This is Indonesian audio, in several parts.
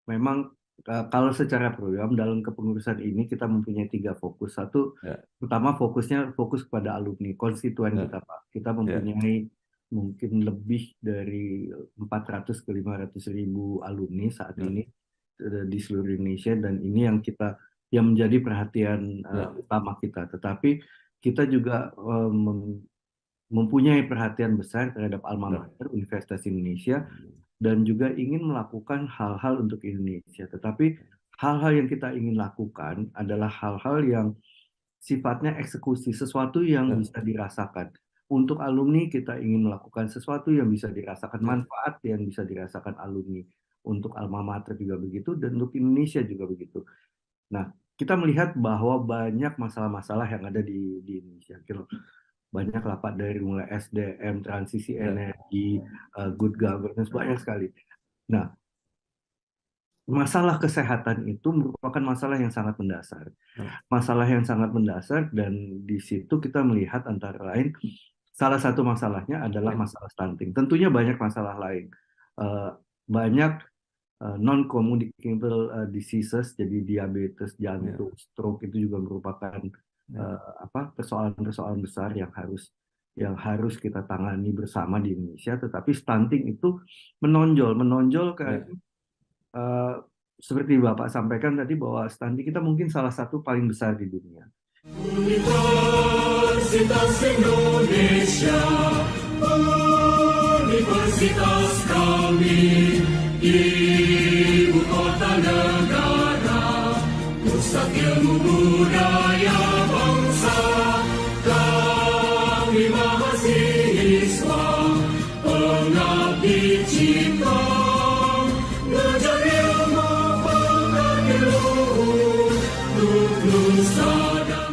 memang kalau secara program dalam kepengurusan ini kita mempunyai tiga fokus. Satu, Ya, pertama fokus kepada alumni, konstituen ya, kita, Pak. Kita ya, mempunyai mungkin lebih dari 400 ke 500 ribu alumni saat ya, ini di seluruh Indonesia, dan ini yang menjadi perhatian ya, utama kita. Tetapi kita juga mempunyai perhatian besar terhadap alma ya, mater Universitas Indonesia dan juga ingin melakukan hal-hal untuk Indonesia. Tetapi hal-hal yang kita ingin lakukan adalah hal-hal yang sifatnya eksekusi, sesuatu yang ya, bisa dirasakan. Untuk alumni kita ingin melakukan sesuatu yang bisa dirasakan, ya, manfaat yang bisa dirasakan alumni. Untuk alma mater juga begitu, dan untuk Indonesia juga begitu. Nah, kita melihat bahwa banyak masalah-masalah yang ada di Indonesia. Banyak lah Pak, dari mulai SDM, transisi ya, energi, good governance, banyak sekali. Nah, masalah kesehatan itu merupakan masalah yang sangat mendasar. ya, Masalah yang sangat mendasar, dan di situ kita melihat antara lain salah satu masalahnya adalah ya, masalah stunting. Tentunya banyak masalah lain. Eh, Banyak non-communicable diseases, jadi diabetes, ya, jantung, stroke itu juga merupakan ya, persoalan-persoalan besar yang harus kita tangani bersama di Indonesia. Tetapi stunting itu menonjol karena ya. eh, seperti Bapak sampaikan tadi bahwa stunting kita mungkin salah satu paling besar di dunia. Universitas Indonesia, universitas kami, ibu kota negara, pusat ilmu budaya bangsa, kami mahasiswa, pengabdi cipta, belajar ilmu pengabdi luhur, untuk nusa dan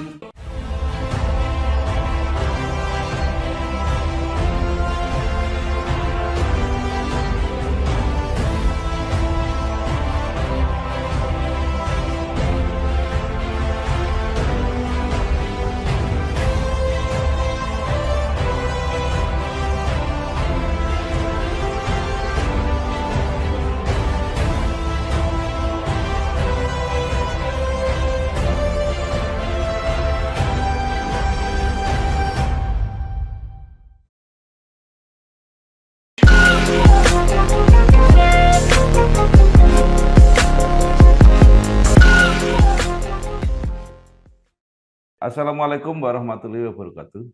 Assalamualaikum warahmatullahi wabarakatuh.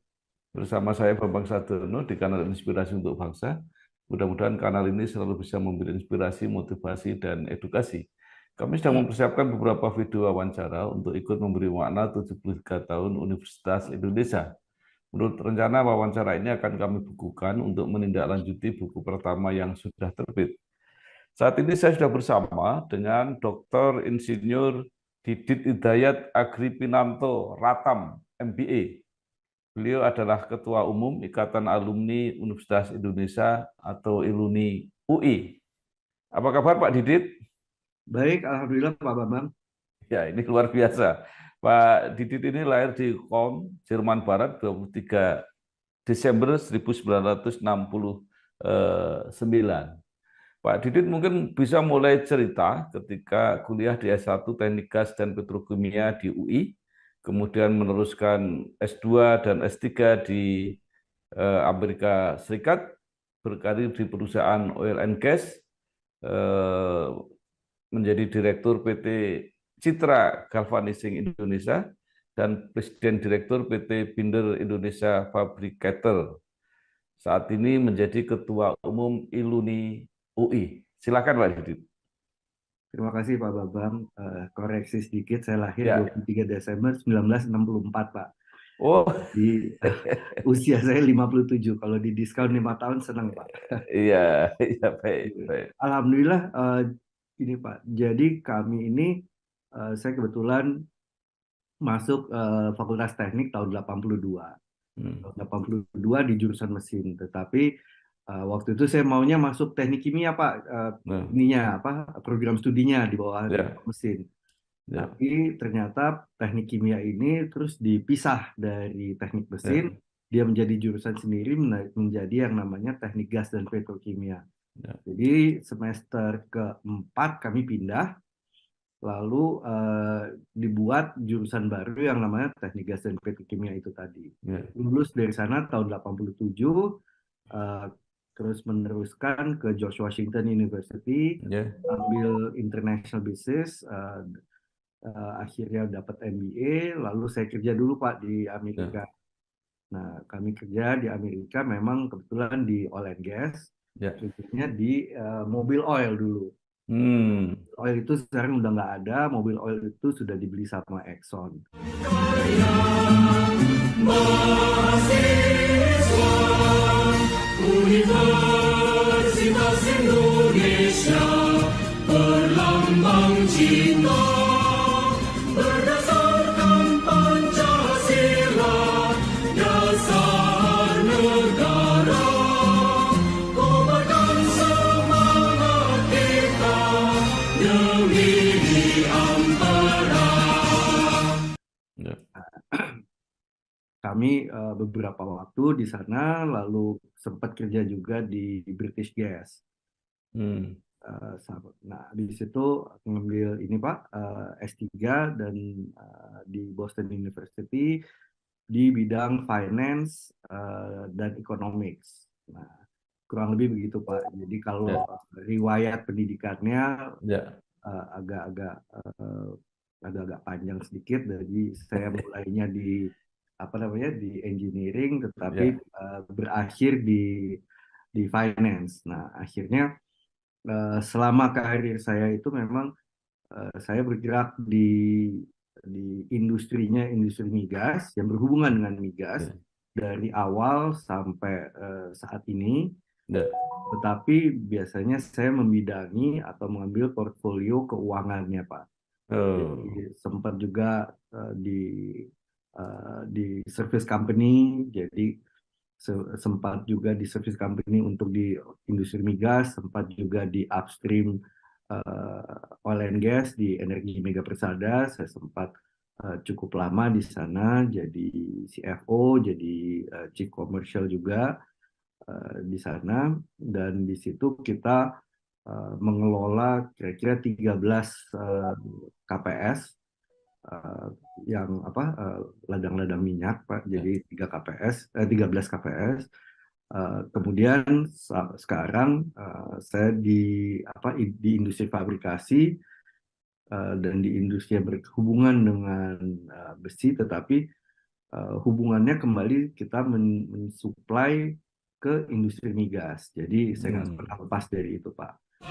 Bersama saya Bambang Sadono di kanal Inspirasi untuk Bangsa. Mudah-mudahan kanal ini selalu bisa memberi inspirasi, motivasi, dan edukasi. Kami sedang mempersiapkan beberapa video wawancara untuk ikut memberi makna 73 tahun Universitas Indonesia. Menurut rencana, wawancara ini akan kami bukukan untuk menindaklanjuti buku pertama yang sudah terbit. Saat ini saya sudah bersama dengan Dr. Insinyur Didit Hidayat Agripinanto Ratam, MBA. Beliau adalah Ketua Umum Ikatan Alumni Universitas Indonesia atau ILUNI UI. Apa kabar Pak Didit? Baik, Alhamdulillah Pak Bambang. Ya, ini luar biasa. Pak Didit ini lahir di Qom, Jerman Barat, 23 Desember 1969. Pak Didit mungkin bisa mulai cerita ketika kuliah di S1 Teknik Gas dan Petrokimia di UI, kemudian meneruskan S2 dan S3 di Amerika Serikat, berkarir di perusahaan oil and gas, menjadi Direktur PT Citra Galvanizing Indonesia, dan Presiden Direktur PT Binder Indonesia Fabricator. Saat ini menjadi Ketua Umum ILUNI UI. Silakan Pak Didit. Terima kasih Pak Bambang. Koreksi sedikit, saya lahir Ya. 23 Desember 1964 Pak. Oh, Di usia saya 57. Kalau di diskon 5 tahun senang Pak. iya, iya baik, baik. Alhamdulillah, ini Pak. Jadi kami ini, saya kebetulan masuk Fakultas Teknik tahun 82. Hmm. Tahun 82 di jurusan mesin. Tetapi waktu itu saya maunya masuk teknik kimia Pak. Nah, Ininya apa, program studinya di bawah ya, mesin. ya, Tapi ternyata teknik kimia ini terus dipisah dari teknik ya, mesin, dia menjadi jurusan sendiri, menjadi yang namanya teknik gas dan petrokimia. Ya. Jadi semester keempat kami pindah, lalu dibuat jurusan baru yang namanya Teknik Gas dan Petrokimia itu tadi. Ya. Lulus dari sana tahun 87, eh, terus meneruskan ke George Washington University, Ya. ambil International Business, akhirnya dapat MBA, lalu saya kerja dulu Pak di Ya. Amerika. Nah, kami kerja di Amerika memang kebetulan di oil and gas, Ya. kerjanya di mobil oil dulu. Hmm. Oil itu sekarang udah nggak ada, mobil oil itu sudah dibeli sama Exxon. Mahasiswa Universitas Indonesia berlambang cinta berdasarkan Pancasila dasar negara kobarkan semangat kita demi ampera. Ya. Kami beberapa waktu di sana, lalu sempat kerja juga di British Gas. Hmm. Nah, di situ ngambil ini Pak, S3 dan di Boston University di bidang finance dan economics. Nah, kurang lebih begitu Pak. Jadi kalau riwayat pendidikannya Ya. agak-agak panjang sedikit. Jadi saya mulainya di di engineering, tetapi berakhir di finance. Nah, akhirnya selama karir saya itu memang saya bergerak di industrinya, industri migas yang berhubungan dengan migas Ya. dari awal sampai saat ini. Ya. Tetapi biasanya saya membidangi atau mengambil portfolio keuangannya, Pak. Oh. Jadi sempat juga di service company, jadi sempat juga di service company untuk di industri migas, sempat juga di upstream oil and gas di Energi Mega Persada. Saya sempat cukup lama di sana jadi CFO, jadi Chief Commercial juga di sana, dan di situ kita mengelola kira-kira 13 KPS yang ladang-ladang minyak Pak. Jadi 13 KPS. Kemudian sekarang saya di industri fabrikasi dan di industri yang berhubungan dengan besi, tetapi hubungannya kembali kita mensuplai ke industri migas. Jadi saya nggak pernah lepas dari itu Pak.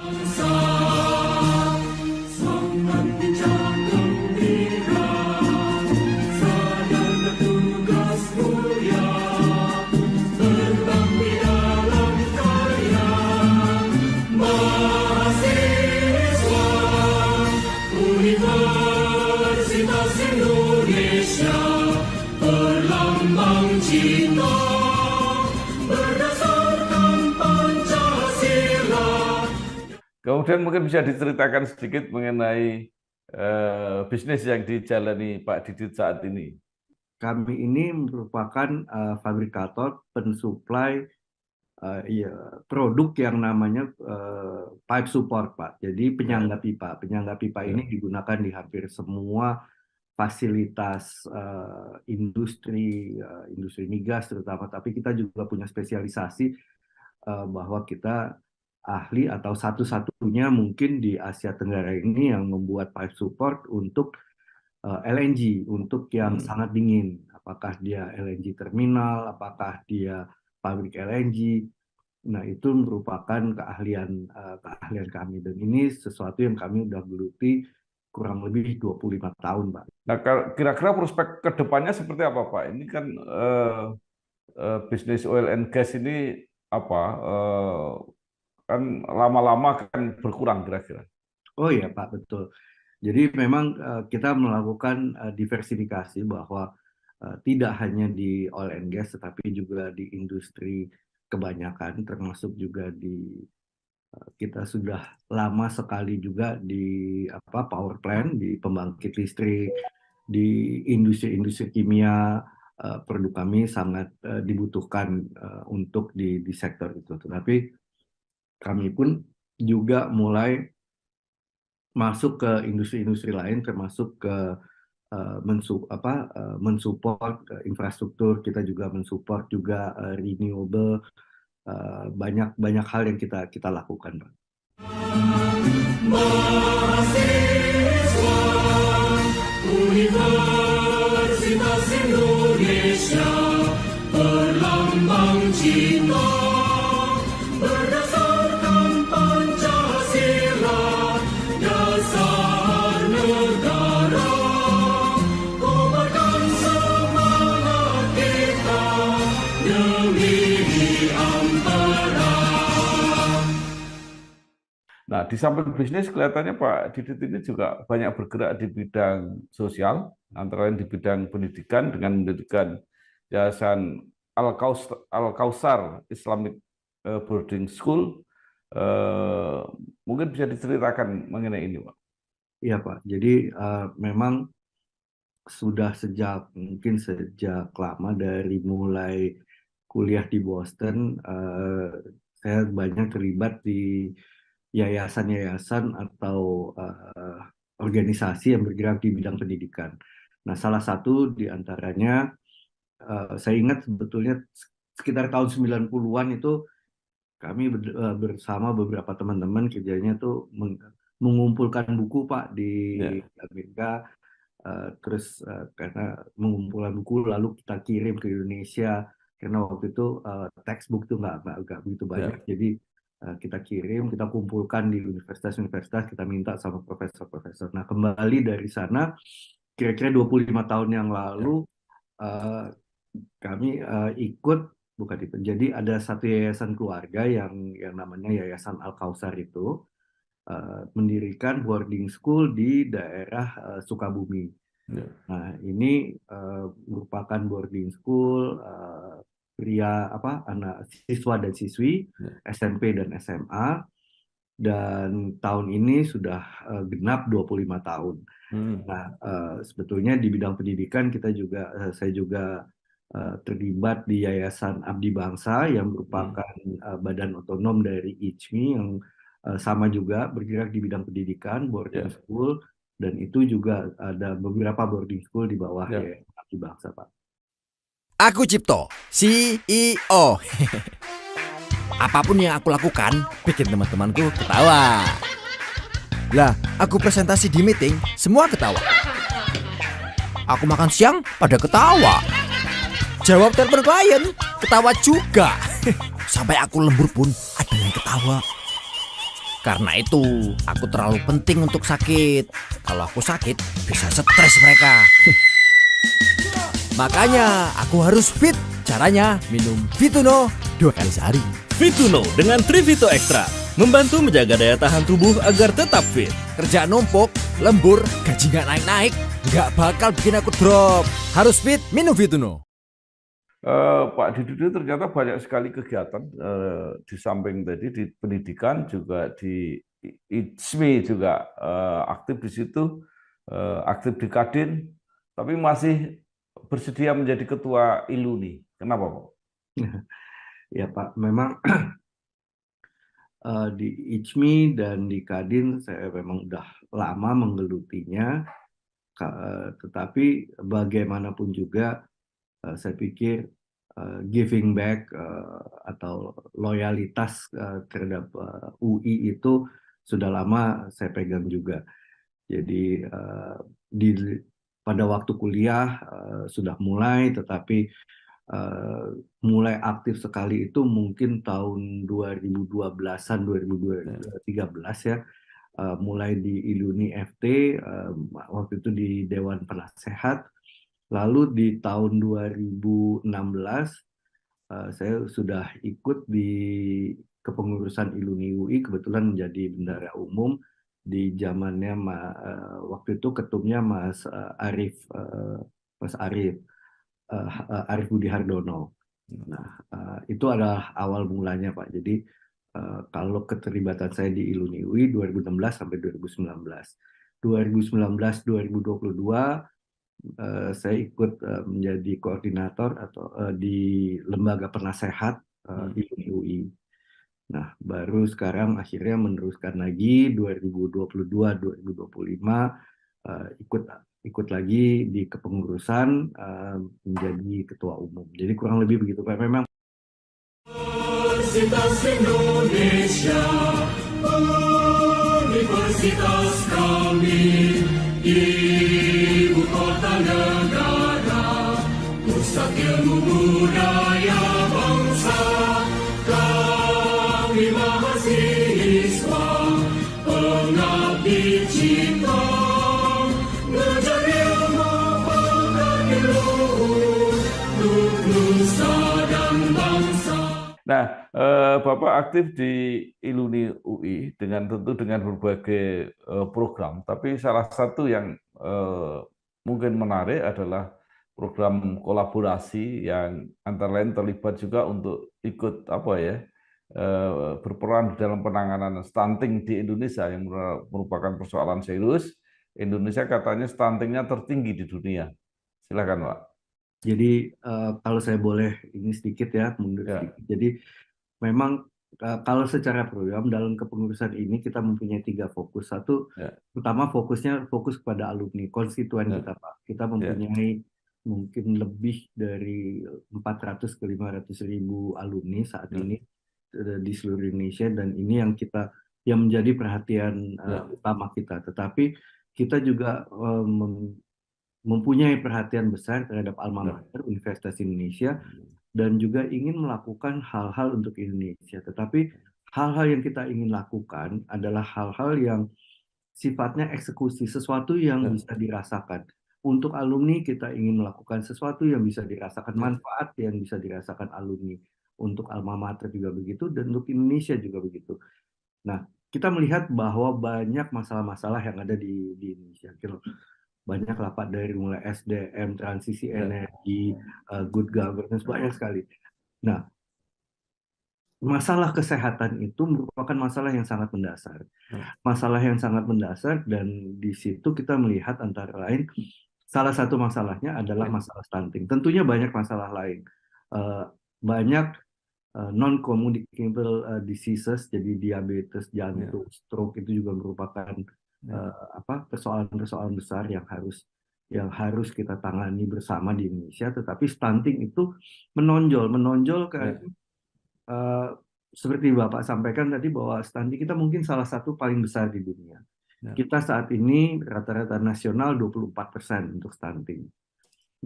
Semangat dijaga gembira, sadar tugas mulia, berbakti dalam karya. Mahasiswa Universitas Indonesia berlambang cinta berdasarkan Pancasila. Kemudian mungkin bisa diceritakan sedikit mengenai bisnis yang dijalani Pak Didit saat ini. Kami ini merupakan fabrikator pensuplai produk yang namanya pipe support Pak. Jadi penyangga pipa. Penyangga pipa ini digunakan di hampir semua fasilitas industri migas terutama. Tapi kita juga punya spesialisasi bahwa kita ahli atau satu-satunya mungkin di Asia Tenggara ini yang membuat pipe support untuk LNG, untuk yang sangat dingin. Apakah dia LNG terminal, apakah dia pabrik LNG. Nah, itu merupakan keahlian kami, dan ini sesuatu yang kami udah geluti kurang lebih 25 tahun, Pak. Nah, kira-kira prospek ke depannya seperti apa, Pak? Ini kan bisnis oil and gas ini kan lama-lama kan berkurang kira-kira. Oh iya, Pak, betul. Jadi memang kita melakukan diversifikasi bahwa tidak hanya di oil and gas, tetapi juga di industri kebanyakan, termasuk juga kita sudah lama sekali juga di power plant, di pembangkit listrik, di industri-industri kimia. Produk kami sangat dibutuhkan untuk di sektor itu. Tetapi kami pun juga mulai masuk ke industri-industri lain, termasuk ke mensupport infrastruktur. Kita juga mensupport juga renewable, banyak banyak hal yang kita lakukan, Pak. Mahasiswa Universitas Indonesia berlambang cinta berdasarkan Pancasila dasar negara kobarkan semangat kita demi ampera. Nah, di samping bisnis kelihatannya Pak Didit ini juga banyak bergerak di bidang sosial, antara lain di bidang pendidikan dengan mendirikan Yayasan Al-Kausar Islamic Boarding School. Mungkin bisa diceritakan mengenai ini, Pak. Iya, Pak. Jadi memang sudah mungkin sejak lama, dari mulai kuliah di Boston, saya banyak terlibat di yayasan-yayasan atau organisasi yang bergerak di bidang pendidikan. Nah, salah satu di antaranya, saya ingat sebetulnya sekitar tahun 90-an itu kami bersama beberapa teman-teman kerjanya tuh mengumpulkan buku, Pak, di Amerika. Terus karena mengumpulkan buku lalu kita kirim ke Indonesia, karena waktu itu textbook tuh nggak begitu banyak. Jadi kita kirim, kita kumpulkan di universitas-universitas, kita minta sama profesor-profesor. Nah, kembali dari sana, kira-kira 25 tahun yang lalu, kami jadi ada satu yayasan keluarga yang namanya Yayasan Al-Kausar itu, mendirikan boarding school di daerah Sukabumi. Nah, ini merupakan boarding school anak siswa dan siswi SMP dan SMA, dan tahun ini sudah genap 25 tahun. Nah, sebetulnya di bidang pendidikan saya juga terlibat di Yayasan Abdi Bangsa yang merupakan badan otonom dari ICMI yang sama juga bergerak di bidang pendidikan, boarding school, dan itu juga ada beberapa boarding school di bawah Yayasan Abdi Bangsa, Pak. Aku Cipto, CEO. Apapun yang aku lakukan, bikin teman-temanku ketawa. Lah, aku presentasi di meeting, semua ketawa. Aku makan siang, pada ketawa. Jawab telepon klien, ketawa juga. Sampai aku lembur pun ada yang ketawa. Karena itu, aku terlalu penting untuk sakit. Kalau aku sakit, bisa stres mereka. Makanya aku harus fit. Caranya minum Vituno 2 kali sehari. Vituno dengan Trivito Extra membantu menjaga daya tahan tubuh agar tetap fit. Kerjaan numpuk, lembur, gaji nggak naik-naik, nggak bakal bikin aku drop. Harus fit, minum Vituno. Pak Didit ternyata banyak sekali kegiatan di samping tadi di pendidikan, juga di ICMI juga aktif di situ, aktif di Kadin, tapi masih bersedia menjadi ketua ILUNI. Kenapa, Pak? Ya, Pak, memang di ICMI dan di Kadin saya memang udah lama menggelutinya, tetapi bagaimanapun juga saya pikir giving back atau loyalitas terhadap UI itu sudah lama saya pegang juga. Jadi pada waktu kuliah sudah mulai, tetapi mulai aktif sekali itu mungkin tahun 2012-an, 2013 ya, mulai di ILUNI FT, waktu itu di Dewan Penasehat. Lalu di tahun 2016 saya sudah ikut di kepengurusan ILUNI UI, kebetulan menjadi bendahara umum di zamannya waktu itu ketumnya Mas Arief Budi Hardono. Nah, itu adalah awal mulanya, Pak. Jadi kalau keterlibatan saya di ILUNI UI 2016 sampai 2019. 2019-2022 saya ikut menjadi koordinator atau di lembaga penasehat ILUNI UI. Nah, baru sekarang akhirnya meneruskan lagi 2022-2025 ikut lagi di kepengurusan menjadi ketua umum. Jadi kurang lebih begitu Pak. Memang Universitas Indonesia, universitas kami, ibu kota negara, pusat ilmu budaya bangsa, kami mahasiswa, pengabdi cipta, ngejar ilmu pengabdi luhur, untuk nusa dan bangsa. Nah, Bapak aktif di Iluni UI tentu dengan berbagai program, tapi salah satu yang mungkin menarik adalah program kolaborasi yang antara lain terlibat juga untuk ikut berperan dalam penanganan stunting di Indonesia yang merupakan persoalan serius. Indonesia katanya stuntingnya tertinggi di dunia. Silakan, Pak. jadi kalau saya boleh ini sedikit ya, mundur Ya. sedikit. Jadi memang kalau secara program dalam kepengurusan ini kita mempunyai 3 fokus. Satu, Ya. pertama fokus kepada alumni, konstituen Ya. kita Pak. Kita mempunyai mungkin lebih dari 400 ke 500 ribu alumni saat ini di seluruh Indonesia, dan ini yang menjadi perhatian utama kita. Tetapi kita juga mempunyai perhatian besar terhadap alma mater Universitas Indonesia dan juga ingin melakukan hal-hal untuk Indonesia. Tetapi hal-hal yang kita ingin lakukan adalah hal-hal yang sifatnya eksekusi, sesuatu yang bisa dirasakan. Untuk alumni kita ingin melakukan sesuatu yang bisa dirasakan, manfaat yang bisa dirasakan alumni. Untuk alma mater juga begitu, dan untuk Indonesia juga begitu. Nah, kita melihat bahwa banyak masalah-masalah yang ada di Indonesia. Banyak lah Pak, dari mulai SDM, transisi energi, good governance, banyak sekali. Nah, masalah kesehatan itu merupakan masalah yang sangat mendasar. Masalah yang sangat mendasar, dan di situ kita melihat antara lain, salah satu masalahnya adalah masalah stunting. Tentunya banyak masalah lain. Banyak non-communicable diseases, jadi diabetes, jantung, stroke itu juga merupakan persoalan-persoalan besar yang harus kita tangani bersama di Indonesia. Tetapi stunting itu menonjol karena seperti Bapak sampaikan tadi bahwa stunting kita mungkin salah satu paling besar di dunia. Kita saat ini rata-rata nasional 24% untuk stunting.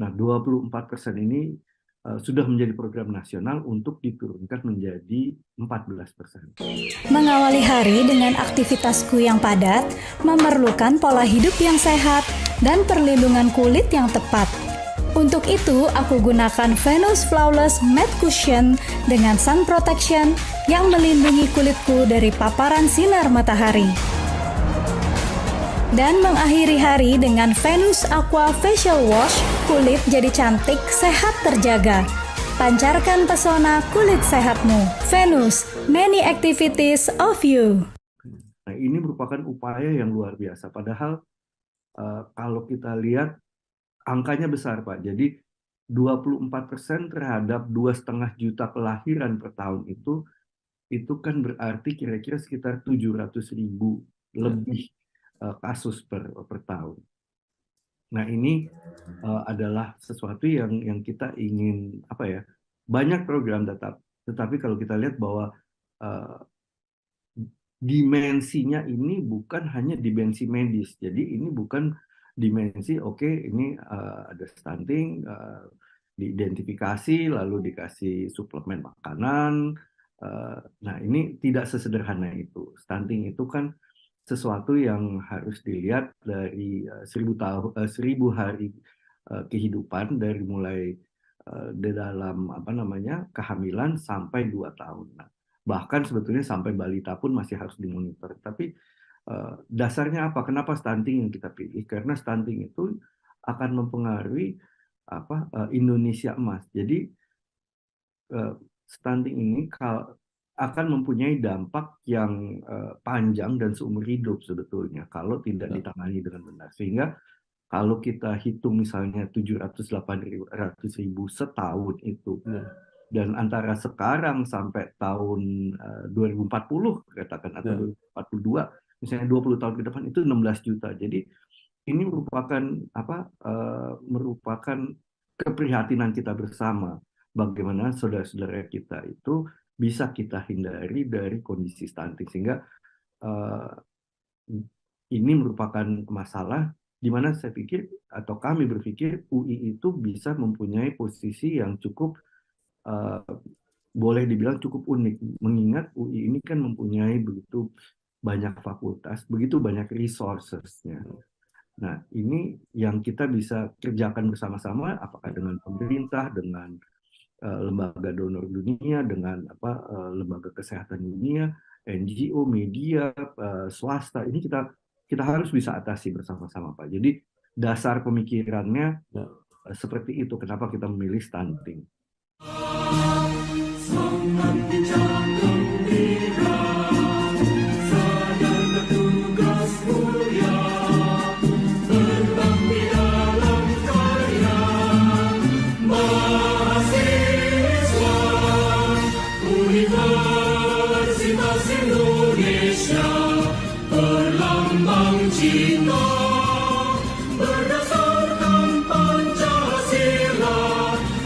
Nah, 24% ini sudah menjadi program nasional untuk diturunkan menjadi 14%. Mengawali hari dengan aktivitasku yang padat memerlukan pola hidup yang sehat dan perlindungan kulit yang tepat. Untuk itu, aku gunakan Venus Flawless Matte Cushion dengan sun protection yang melindungi kulitku dari paparan sinar matahari. Dan mengakhiri hari dengan Venus Aqua Facial Wash, kulit jadi cantik, sehat terjaga. Pancarkan pesona kulit sehatmu. Venus, many activities of you. Nah, ini merupakan upaya yang luar biasa. Padahal kalau kita lihat angkanya besar Pak. Jadi 24% terhadap 2,5 juta kelahiran per tahun itu kan berarti kira-kira sekitar 700 ribu lebih kasus per tahun. Nah, ini adalah sesuatu yang kita ingin banyak program tetapi kalau kita lihat bahwa dimensinya ini bukan hanya dimensi medis. Jadi ini bukan dimensi ini ada stunting, diidentifikasi lalu dikasih suplemen makanan. Nah, ini tidak sesederhana itu. Stunting itu kan sesuatu yang harus dilihat dari 1000 hari kehidupan, dari mulai di dalam kehamilan sampai 2 tahun. Nah, bahkan sebetulnya sampai balita pun masih harus dimonitor. Tapi dasarnya apa? Kenapa stunting yang kita pilih? Karena stunting itu akan mempengaruhi Indonesia emas. Jadi stunting ini akan mempunyai dampak yang panjang dan seumur hidup sebetulnya kalau tidak ditangani dengan benar. Sehingga kalau kita hitung misalnya 700-800 ribu setahun itu, Dan antara sekarang sampai tahun 2040 katakan atau 2042, misalnya 20 tahun ke depan itu 16 juta. Jadi ini merupakan keprihatinan kita bersama, bagaimana saudara-saudara kita itu bisa kita hindari dari kondisi stunting, sehingga ini merupakan masalah di mana saya pikir atau kami berpikir UI itu bisa mempunyai posisi yang cukup boleh dibilang cukup unik, mengingat UI ini kan mempunyai begitu banyak fakultas, begitu banyak resources-nya. Nah, ini yang kita bisa kerjakan bersama-sama, apakah dengan pemerintah, dengan lembaga donor dunia, dengan lembaga kesehatan dunia, NGO, media, swasta. Ini kita harus bisa atasi bersama-sama, Pak. Jadi dasar pemikirannya seperti itu. Kenapa kita memilih stunting? Sangat bijak gembira, sadar bertugas mulia, berbakti dalam karya, mahasiswa Universitas Indonesia, berlambang cinta, berdasarkan Pancasila,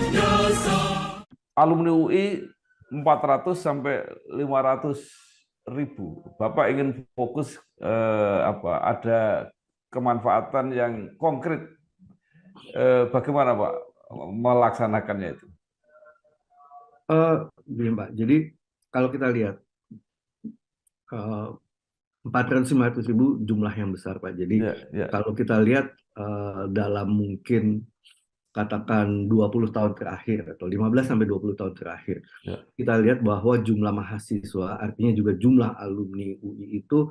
dasar. Alumni UI 400 sampai 500 ribu. Bapak ingin fokus ada kemanfaatan yang konkret. Bagaimana Pak melaksanakannya itu? Begini Pak, jadi kalau kita lihat 400-500 ribu jumlah yang besar Pak. Jadi kalau kita lihat dalam mungkin katakan 20 tahun terakhir atau 15 sampai 20 tahun terakhir, kita lihat bahwa jumlah mahasiswa, artinya juga jumlah alumni UI itu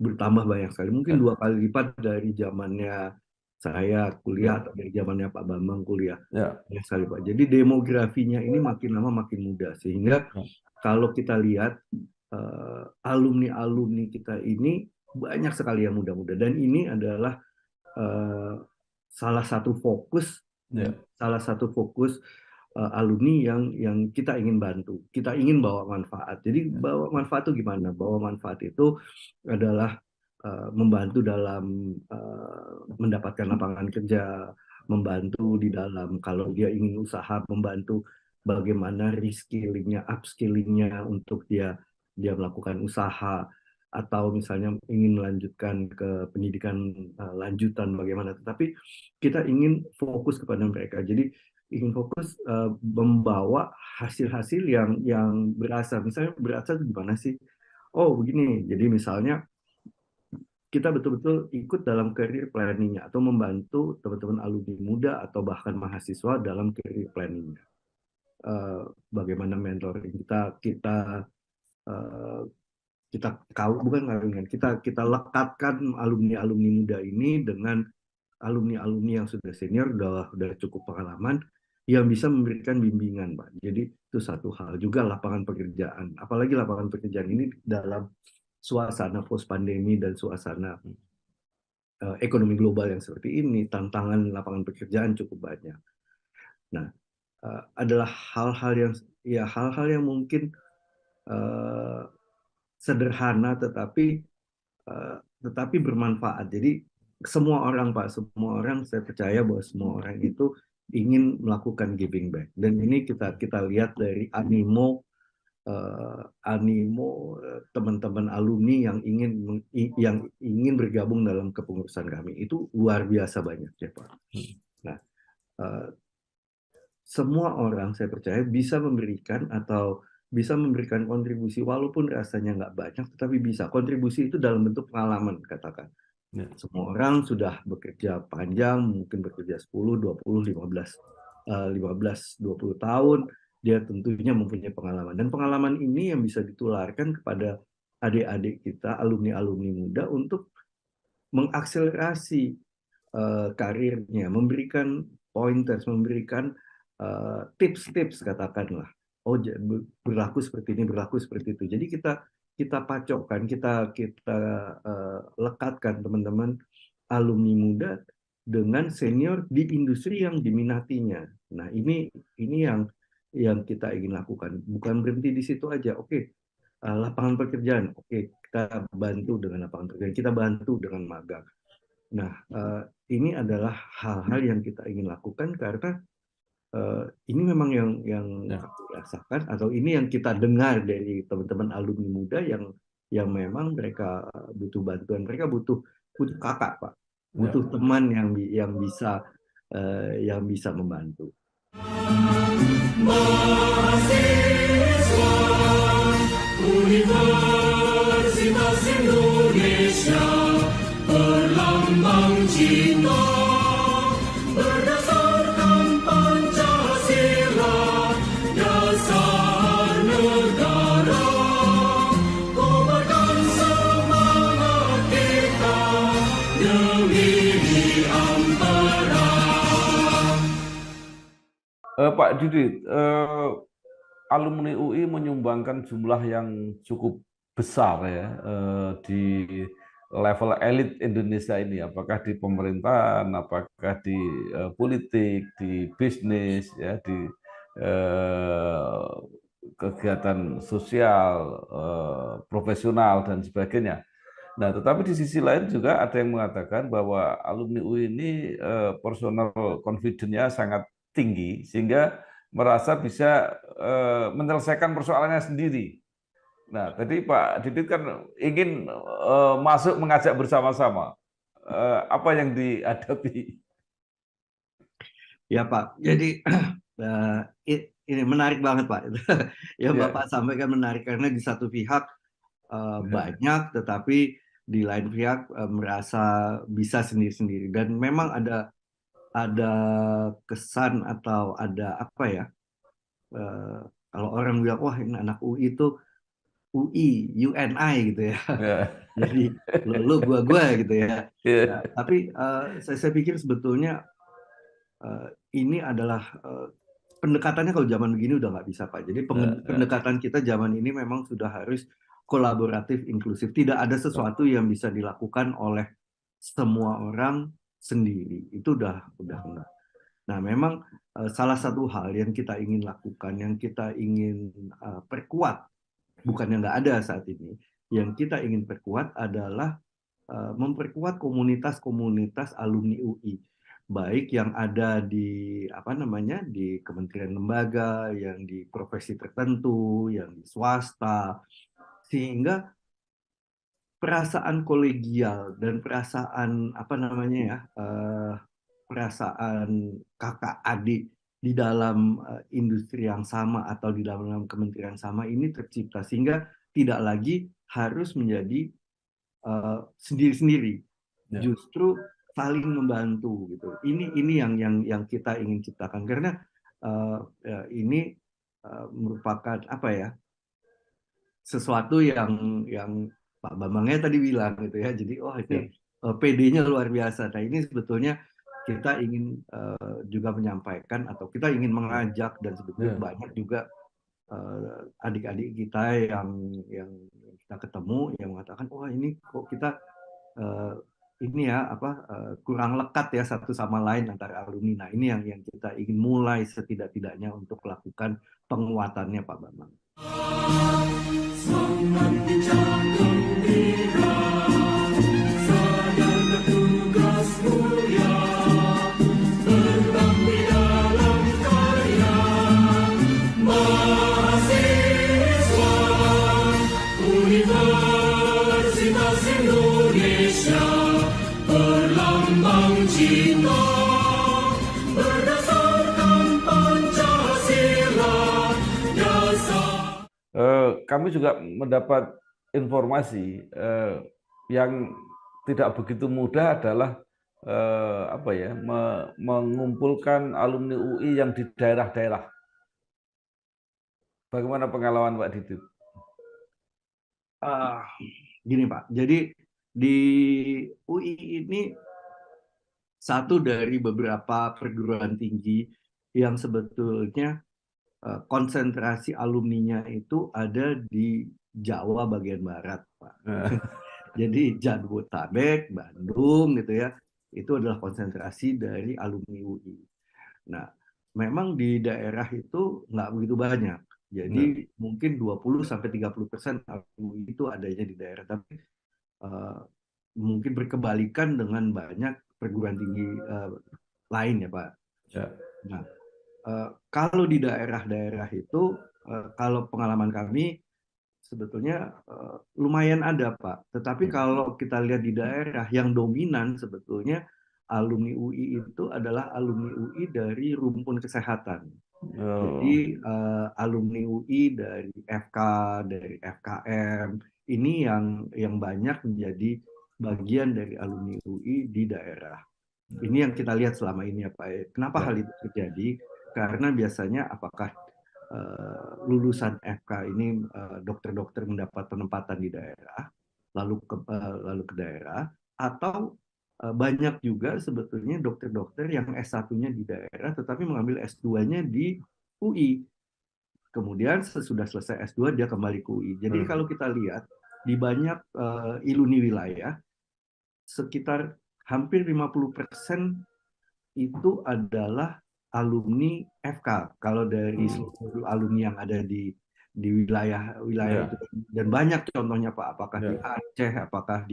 bertambah banyak sekali. Mungkin 2 kali lipat dari zamannya saya kuliah atau dari zamannya Pak Bambang kuliah. Banyak sekali Pak. Jadi demografinya ini makin lama makin muda, sehingga kalau kita lihat alumni-alumni kita ini banyak sekali yang muda-muda, dan ini adalah salah satu fokus alumni yang kita ingin bantu, kita ingin bawa manfaat. Jadi bawa manfaat itu gimana? Bawa manfaat itu adalah membantu dalam mendapatkan lapangan kerja, membantu di dalam kalau dia ingin usaha, membantu bagaimana reskillingnya, upskillingnya untuk dia melakukan usaha, atau misalnya ingin melanjutkan ke pendidikan lanjutan bagaimana. Tetapi kita ingin fokus kepada mereka. Jadi ingin fokus membawa hasil-hasil yang berasal. Misalnya berasal itu gimana sih? Oh begini. Jadi misalnya kita betul-betul ikut dalam career planning-nya atau membantu teman-teman alumni muda atau bahkan mahasiswa dalam career planning-nya. Bagaimana mentoring kita lekatkan alumni-alumni muda ini dengan alumni-alumni yang sudah senior, sudah cukup pengalaman, yang bisa memberikan bimbingan, Pak. Jadi itu satu hal. Juga lapangan pekerjaan. Apalagi lapangan pekerjaan ini dalam suasana post pandemi dan suasana ekonomi global yang seperti ini, tantangan lapangan pekerjaan cukup banyak. Nah, adalah hal-hal yang mungkin sederhana tetapi bermanfaat. Jadi semua orang Pak, semua orang, saya percaya bahwa semua orang itu ingin melakukan giving back. Dan ini kita lihat dari animo teman-teman alumni yang ingin bergabung dalam kepengurusan kami, itu luar biasa banyak ya Pak. Nah, semua orang saya percaya bisa memberikan kontribusi, walaupun rasanya nggak banyak, tetapi bisa. Kontribusi itu dalam bentuk pengalaman, katakan. Semua orang sudah bekerja panjang, mungkin bekerja 10, 20, 15, 20 tahun, dia tentunya mempunyai pengalaman. Dan pengalaman ini yang bisa ditularkan kepada adik-adik kita, alumni-alumni muda, untuk mengakselerasi karirnya, memberikan pointers, memberikan tips-tips, katakanlah. Oh, berlaku seperti ini, berlaku seperti itu. Jadi kita pacokkan, kita lekatkan teman-teman alumni muda dengan senior di industri yang diminatinya. Nah, ini yang kita ingin lakukan. Bukan berhenti di situ aja. Oke, lapangan pekerjaan. Oke, kita bantu dengan lapangan pekerjaan. Kita bantu dengan magang. Nah, ini adalah hal-hal yang kita ingin lakukan karena ini memang yang Ya. aku rasakan atau ini yang kita dengar dari teman-teman alumni muda yang memang mereka butuh bantuan, mereka butuh kakak, Pak, Ya. butuh teman yang bisa membantu. Mahasiswa Universitas Indonesia berlambang cinta berdasarkan Pancasila dasar negara kobarkan semangat kita demi ampera. Pak Didit, alumni UI menyumbangkan jumlah yang cukup besar ya di level elit Indonesia ini, apakah di pemerintahan, apakah di politik, di bisnis, ya, di kegiatan sosial, profesional dan sebagainya. Nah, tetapi di sisi lain juga ada yang mengatakan bahwa alumni UI ini personal confidence-nya sangat tinggi sehingga merasa bisa menyelesaikan persoalannya sendiri. Nah, tadi Pak Didit kan ingin masuk mengajak bersama-sama. Apa yang dihadapi? Ya, Pak. Jadi ini menarik banget, Pak. Yang Ya. Bapak sampaikan menarik karena di satu pihak banyak, tetapi di lain pihak merasa bisa sendiri-sendiri. Dan memang ada kesan atau ada apa ya? Kalau orang bilang, wah ini anak UI itu UI, UNI gitu ya. Ya. Jadi lu gua gitu ya. Ya. Nah, tapi saya pikir sebetulnya ini adalah pendekatannya kalau zaman begini udah nggak bisa, Pak. Jadi pendekatan kita zaman ini memang sudah harus kolaboratif, inklusif. Tidak ada sesuatu yang bisa dilakukan oleh semua orang sendiri. Itu udah enggak. Nah, memang salah satu hal yang kita ingin lakukan, yang kita ingin perkuat, bukannya nggak ada saat ini, yang kita ingin perkuat adalah memperkuat komunitas-komunitas alumni UI, baik yang ada di di kementerian lembaga, yang di profesi tertentu, yang di swasta, sehingga perasaan kolegial dan perasaan perasaan kakak adik di dalam industri yang sama atau di dalam kementerian sama ini tercipta sehingga tidak lagi harus menjadi sendiri-sendiri, justru saling membantu gitu. Ini yang kita ingin ciptakan karena ini merupakan sesuatu yang Pak Bambangnya tadi bilang gitu ya. Jadi ini PD-nya luar biasa. Nah, ini sebetulnya kita ingin juga menyampaikan atau kita ingin mengajak dan sebetulnya banyak juga adik-adik kita yang kita ketemu yang mengatakan ini kok kita kurang lekat ya satu sama lain antara alumni. Nah, ini yang kita ingin mulai setidak-tidaknya untuk melakukan penguatannya, Pak Bambang. Semangat bincang gembira, sadar tugas mulia, berbakti dalam karya. Mahasiswa Universitas Indonesia berlambang cinta berdasarkan Pancasila dasar. Kami juga mendapat informasi yang tidak begitu mudah adalah mengumpulkan alumni UI yang di daerah-daerah. Bagaimana pengalaman Pak Didit? Gini Pak, jadi di UI ini satu dari beberapa perguruan tinggi yang sebetulnya konsentrasi alumninya itu ada di Jawa bagian barat, Pak. Jadi Jabodetabek, Bandung gitu ya, itu adalah konsentrasi dari alumni UI. Nah, memang di daerah itu nggak begitu banyak. Jadi mungkin 20-30% alumni itu adanya di daerah, tapi mungkin berkebalikan dengan banyak perguruan tinggi lain ya Pak. Ya. Nah, kalau di daerah-daerah itu, kalau pengalaman kami sebetulnya lumayan ada Pak. Tetapi kalau kita lihat di daerah yang dominan sebetulnya alumni UI itu adalah alumni UI dari rumpun kesehatan. Jadi alumni UI dari FK, dari FKM, ini yang banyak menjadi bagian dari alumni UI di daerah. Ini yang kita lihat selama ini ya Pak. Kenapa hal itu terjadi? Karena biasanya apakah lulusan FK ini dokter-dokter mendapat penempatan di daerah, lalu ke daerah, atau banyak juga sebetulnya dokter-dokter yang S1-nya di daerah tetapi mengambil S2-nya di UI. Kemudian sesudah selesai S2 dia kembali ke UI. Jadi kalau kita lihat di banyak iluni wilayah, sekitar hampir 50% itu adalah alumni FK. Kalau dari seluruh alumni yang ada di wilayah itu, dan banyak contohnya Pak, apakah di Aceh, apakah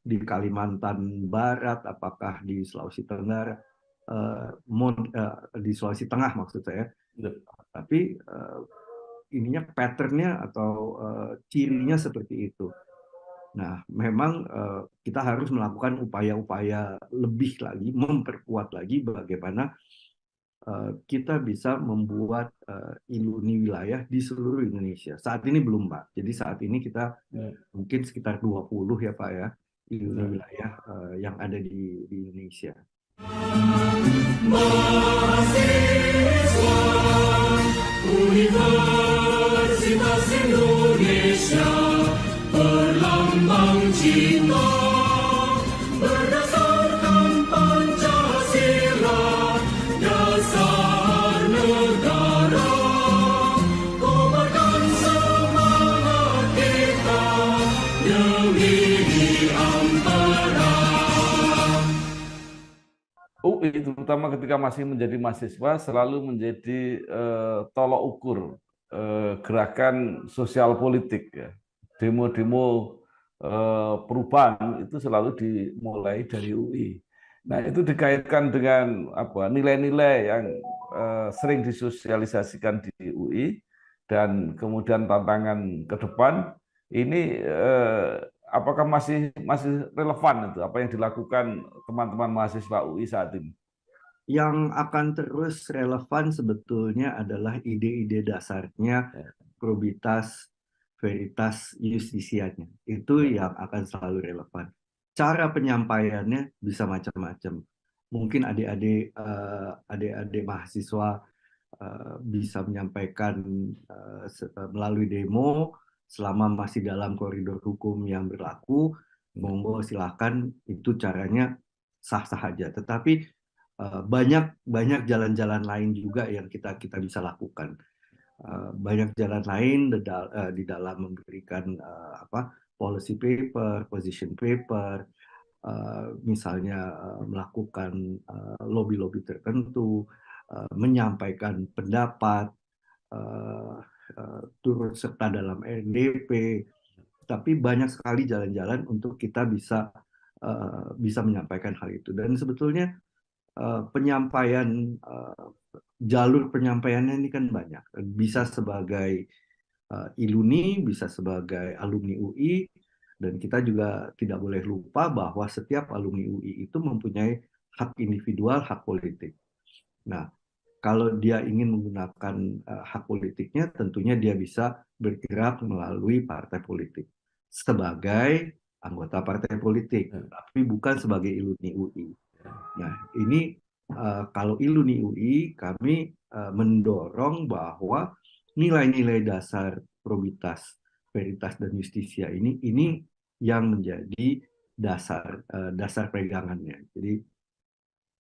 di Kalimantan Barat, apakah di Sulawesi Tenggara, di Sulawesi Tengah maksud saya. Tapi ininya patternnya atau cirinya seperti itu. Nah, memang kita harus melakukan upaya-upaya lebih lagi, memperkuat lagi bagaimana kita bisa membuat iluni wilayah di seluruh Indonesia. Saat ini belum Pak. Jadi saat ini kita mungkin sekitar 20 ya Pak ya, iluni wilayah yang ada di Indonesia. Mahasiswa Universitas Indonesia berlambang cinta berdasarkan Pancasila, dasar negara, kobarkan semangat kita demi ampera. UI terutama ketika masih menjadi mahasiswa selalu menjadi tolok ukur gerakan sosial politik ya. Demo-demo perubahan itu selalu dimulai dari UI. Nah, itu dikaitkan dengan nilai-nilai yang sering disosialisasikan di UI, dan kemudian tantangan ke depan ini apakah masih relevan itu apa yang dilakukan teman-teman mahasiswa UI saat ini? Yang akan terus relevan sebetulnya adalah ide-ide dasarnya, probitas, veritas, justisianya. Itu yang akan selalu relevan. Cara penyampaiannya bisa macam-macam. Mungkin adik-adik mahasiswa bisa menyampaikan melalui demo selama masih dalam koridor hukum yang berlaku. Monggo silakan, itu caranya sah-sah aja. Tetapi banyak jalan-jalan lain juga yang kita bisa lakukan. Banyak jalan lain di dalam memberikan policy paper, position paper, misalnya melakukan lobby-lobby tertentu, menyampaikan pendapat, turut serta dalam RDP, tapi banyak sekali jalan-jalan untuk kita bisa menyampaikan hal itu. Dan sebetulnya penyampaian jalur penyampaiannya ini kan banyak. Bisa sebagai iluni, bisa sebagai alumni UI, dan kita juga tidak boleh lupa bahwa setiap alumni UI itu mempunyai hak individual, hak politik. Nah, kalau dia ingin menggunakan hak politiknya, tentunya dia bisa bergerak melalui partai politik sebagai anggota partai politik, tapi bukan sebagai iluni UI. Nah, ini kalau iluni UI, kami mendorong bahwa nilai-nilai dasar probitas, veritas, dan justisia ini yang menjadi dasar pegangannya. Jadi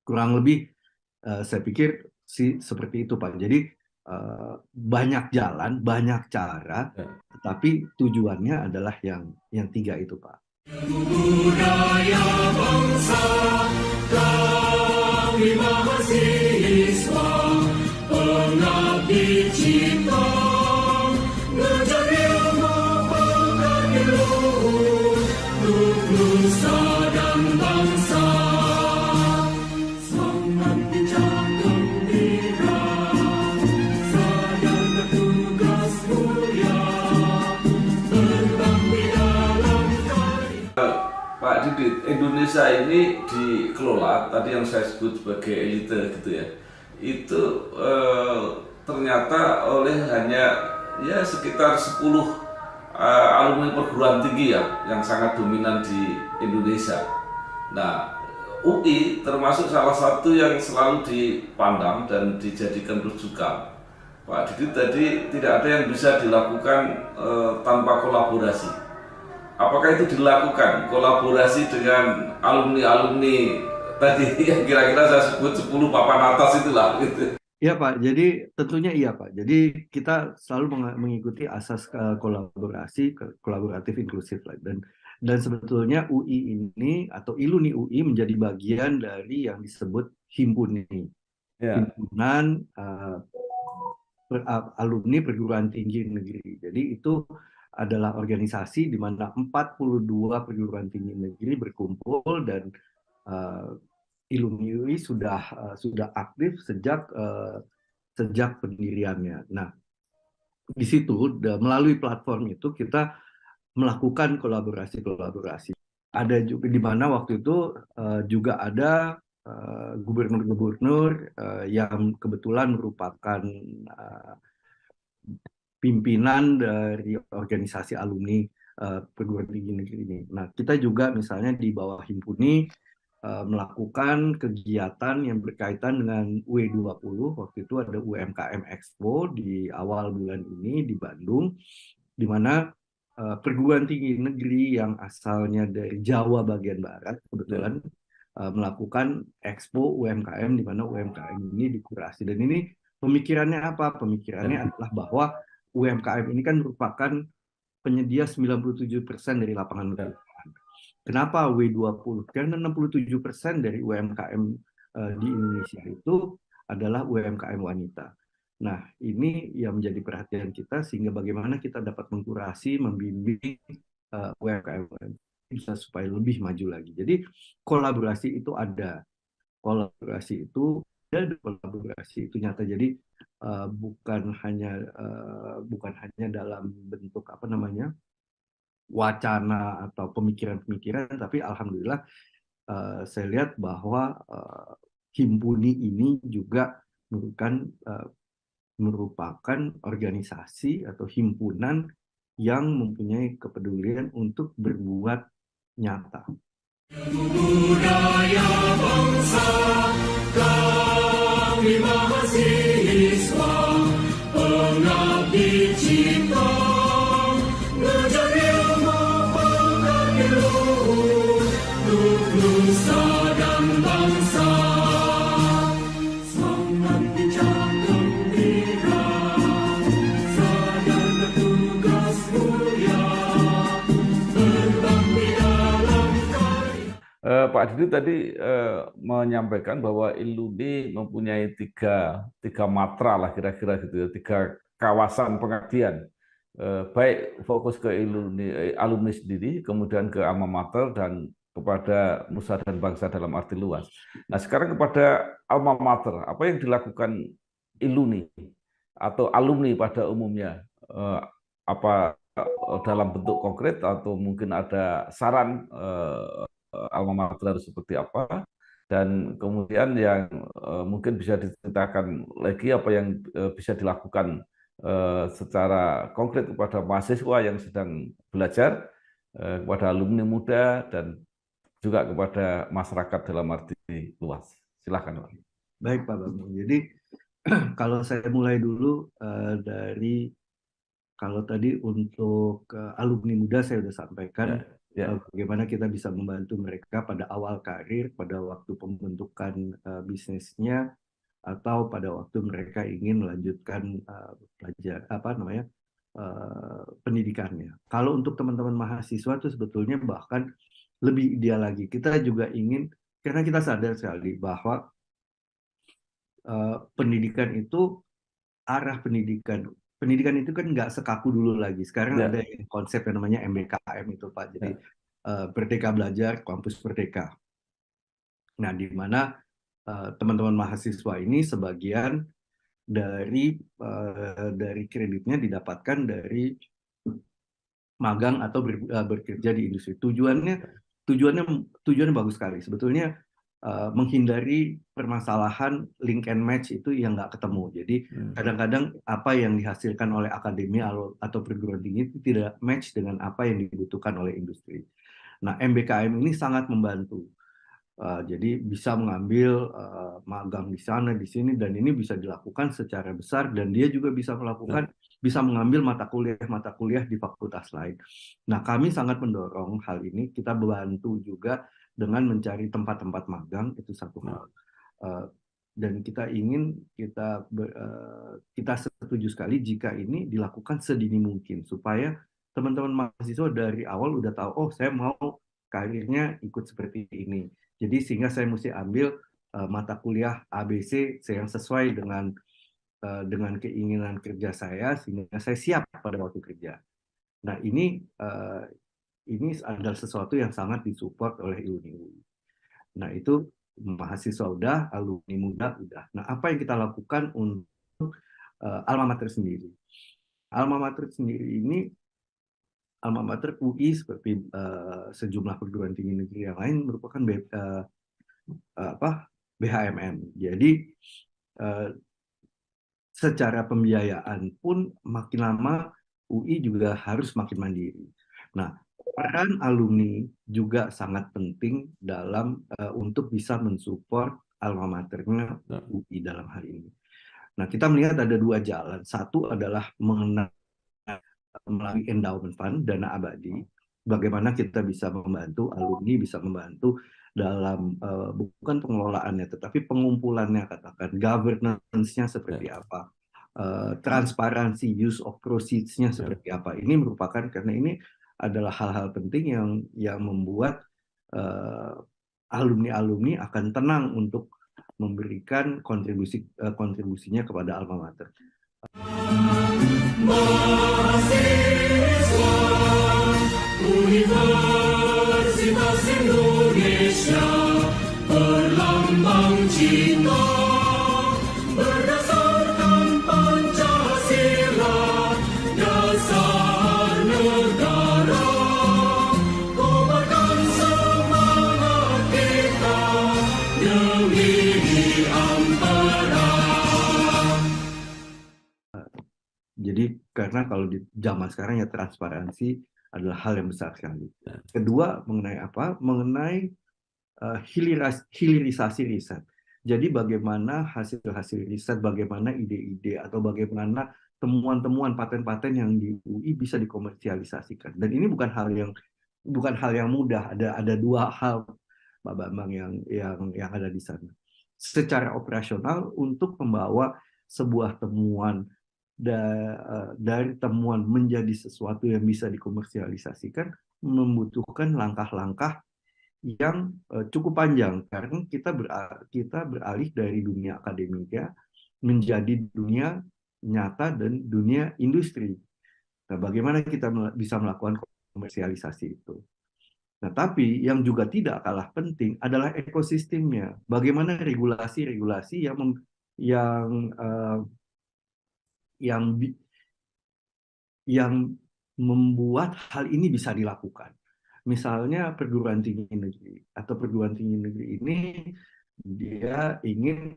kurang lebih saya pikir sih seperti itu Pak. Jadi banyak jalan, banyak cara, tetapi tujuannya adalah yang tiga itu Pak. Budaya bangsa kami mahasiswa Indonesia ini dikelola tadi yang saya sebut sebagai elite gitu ya, itu ternyata oleh hanya ya sekitar 10 alumni perguruan tinggi ya yang sangat dominan di Indonesia. Nah, UI termasuk salah satu yang selalu dipandang dan dijadikan rujukan. Pak Didi tadi tidak ada yang bisa dilakukan tanpa kolaborasi. Apakah itu dilakukan kolaborasi dengan alumni-alumni tadi yang kira-kira saya sebut 10 papan atas itulah gitu. Iya Pak, jadi tentunya iya Pak. Jadi kita selalu mengikuti asas kolaboratif inklusif lah. Dan sebetulnya UI ini atau Iluni UI menjadi bagian dari yang disebut Himpuni, himpunan alumni perguruan tinggi negeri. Jadi itu adalah organisasi di mana 42 perguruan tinggi negeri berkumpul dan Iluni UI sudah aktif sejak pendiriannya. Nah, di situ melalui platform itu kita melakukan kolaborasi. Ada juga di mana waktu itu juga ada gubernur-gubernur yang kebetulan merupakan pimpinan dari organisasi alumni perguruan tinggi negeri ini. Nah, kita juga misalnya di bawah Himpuni melakukan kegiatan yang berkaitan dengan W20. Waktu itu ada UMKM Expo di awal bulan ini di Bandung, di mana perguruan tinggi negeri yang asalnya dari Jawa bagian barat kebetulan melakukan Expo UMKM, di mana UMKM ini dikurasi. Dan ini pemikirannya apa? Pemikirannya adalah bahwa UMKM ini kan merupakan penyedia 97% dari lapangan pekerjaan. Kenapa W20? Karena 67% dari UMKM di Indonesia itu adalah UMKM wanita. Nah, ini yang menjadi perhatian kita sehingga bagaimana kita dapat mengkurasi, membimbing UMKM bisa supaya lebih maju lagi. Jadi kolaborasi itu ada. Kolaborasi itu nyata. Jadi bukan hanya dalam bentuk wacana atau pemikiran-pemikiran, tapi alhamdulillah saya lihat bahwa Himpuni ini juga merupakan organisasi atau himpunan yang mempunyai kepedulian untuk berbuat nyata. Budaya bangsa kami mahasiswa pengabdi cipta ngejar ilmu pengabdi luhur untuk nusa dan bangsa. Semangat bincang gembira sadar bertugas mulia berbakti dalam karya. Pak Didi tadi menyampaikan bahwa Iluni mempunyai tiga matra lah kira-kira gitu ya, 3 kawasan pengabdian, baik fokus ke alumni sendiri, kemudian ke alma mater dan kepada nusa dan bangsa dalam arti luas. Nah, sekarang kepada alma mater, apa yang dilakukan Iluni atau alumni pada umumnya, apa dalam bentuk konkret atau mungkin ada saran alma mater harus seperti apa, dan kemudian yang mungkin bisa diceritakan lagi apa yang bisa dilakukan secara konkret kepada mahasiswa yang sedang belajar, kepada alumni muda, dan juga kepada masyarakat dalam arti luas. Silakan Pak. Baik Pak Bambang. Jadi kalau saya mulai dulu dari kalau tadi untuk alumni muda saya sudah sampaikan bagaimana kita bisa membantu mereka pada awal karir, pada waktu pembentukan bisnisnya, atau pada waktu mereka ingin melanjutkan pendidikannya. Kalau untuk teman-teman mahasiswa itu sebetulnya bahkan lebih ideal lagi. Kita juga ingin, karena kita sadar sekali bahwa pendidikan itu, arah pendidikan itu kan nggak sekaku dulu lagi. Sekarang ada konsep yang namanya MBKM itu Pak. Jadi Merdeka Belajar, Kampus Merdeka. Nah, di mana teman-teman mahasiswa ini sebagian dari kreditnya didapatkan dari magang atau bekerja di industri. Tujuannya tujuannya bagus sekali. Sebetulnya menghindari permasalahan link and match itu yang nggak ketemu. Jadi kadang-kadang apa yang dihasilkan oleh akademi atau perguruan tinggi itu tidak match dengan apa yang dibutuhkan oleh industri. Nah, MBKM ini sangat membantu. Jadi bisa mengambil magang di sana, di sini, dan ini bisa dilakukan secara besar, dan dia juga bisa mengambil mata kuliah di fakultas lain. Nah, kami sangat mendorong hal ini. Kita bantu juga dengan mencari tempat-tempat magang, itu satu hal. Dan kita setuju sekali jika ini dilakukan sedini mungkin, supaya teman-teman mahasiswa dari awal udah tahu, oh saya mau karirnya ikut seperti ini. Jadi sehingga saya mesti ambil mata kuliah ABC yang sesuai dengan keinginan kerja saya, sehingga saya siap pada waktu kerja. Nah, ini adalah sesuatu yang sangat disupport oleh UNI. Nah, itu mahasiswa udah, alumni muda udah. Nah, apa yang kita lakukan untuk alma mater sendiri? Alma mater sendiri ini, alma mater UI seperti sejumlah perguruan tinggi negeri yang lain merupakan BHMM. Jadi secara pembiayaan pun makin lama UI juga harus makin mandiri. Nah, peran alumni juga sangat penting dalam untuk bisa mensupport alma maternya UI dalam hal ini. Nah, kita melihat ada dua jalan. Satu adalah melalui endowment fund, dana abadi. Bagaimana kita bisa membantu alumni, bisa membantu dalam bukan pengelolaannya, tetapi pengumpulannya, katakan governance-nya seperti apa, transparansi use of proceeds-nya seperti apa. Ini merupakan, karena ini adalah hal-hal penting yang membuat alumni-alumni akan tenang untuk memberikan kontribusinya kepada alma mater. Mahasiswa Universitas Indonesia berlambang cinta berdasarkan Pancasila, dasar negara. Kobarkan semangat kita demi ampera. Jadi karena kalau di zaman sekarang ya transparansi adalah hal yang besar sekali. Kedua, mengenai apa? Mengenai hilirisasi riset. Jadi bagaimana hasil-hasil riset, bagaimana ide-ide atau bagaimana temuan-temuan paten-paten yang di UI bisa dikomersialisasikan. Dan ini bukan hal yang mudah. Ada dua hal, Pak Bambang, yang ada di sana. Secara operasional, untuk membawa sebuah temuan dari temuan menjadi sesuatu yang bisa dikomersialisasikan membutuhkan langkah-langkah yang cukup panjang, karena kita beralih dari dunia akademika menjadi dunia nyata dan dunia industri. Nah, bagaimana kita bisa melakukan komersialisasi itu? Nah, tapi yang juga tidak kalah penting adalah ekosistemnya. Bagaimana regulasi-regulasi yang membuat hal ini bisa dilakukan. Misalnya perguruan tinggi negeri ini dia ingin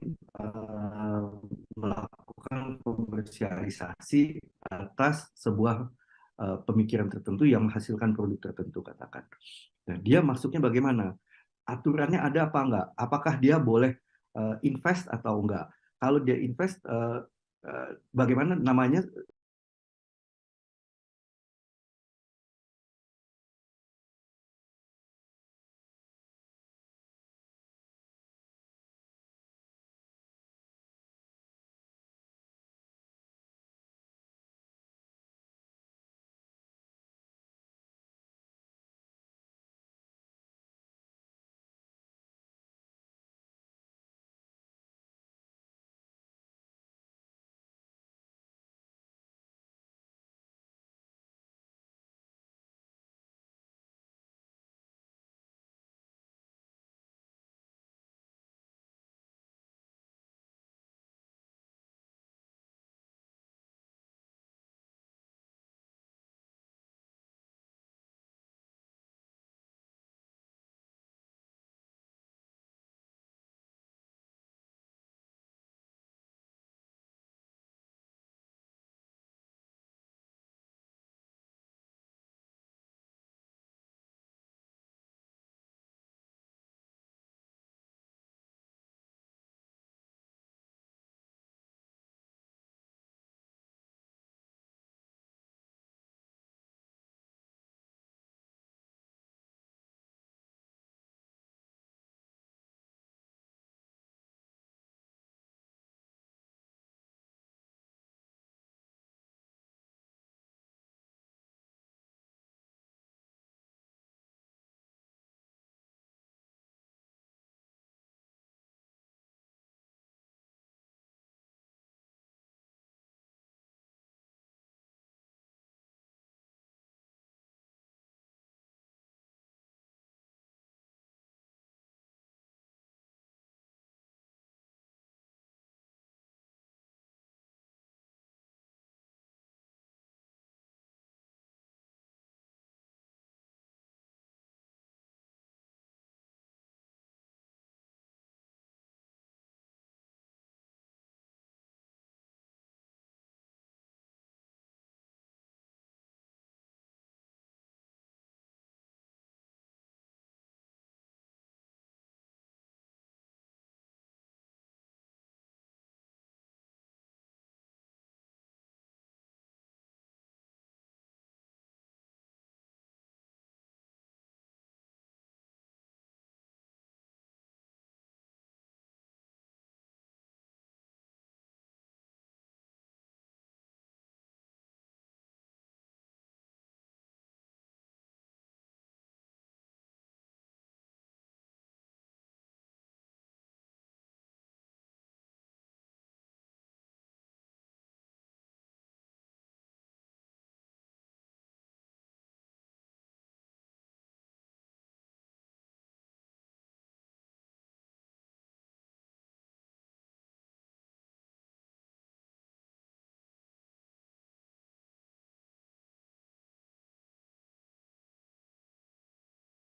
melakukan komersialisasi atas sebuah pemikiran tertentu yang menghasilkan produk tertentu, katakan. Nah, dia masuknya bagaimana? Aturannya ada apa enggak? Apakah dia boleh invest atau enggak? Kalau dia invest, bagaimana namanya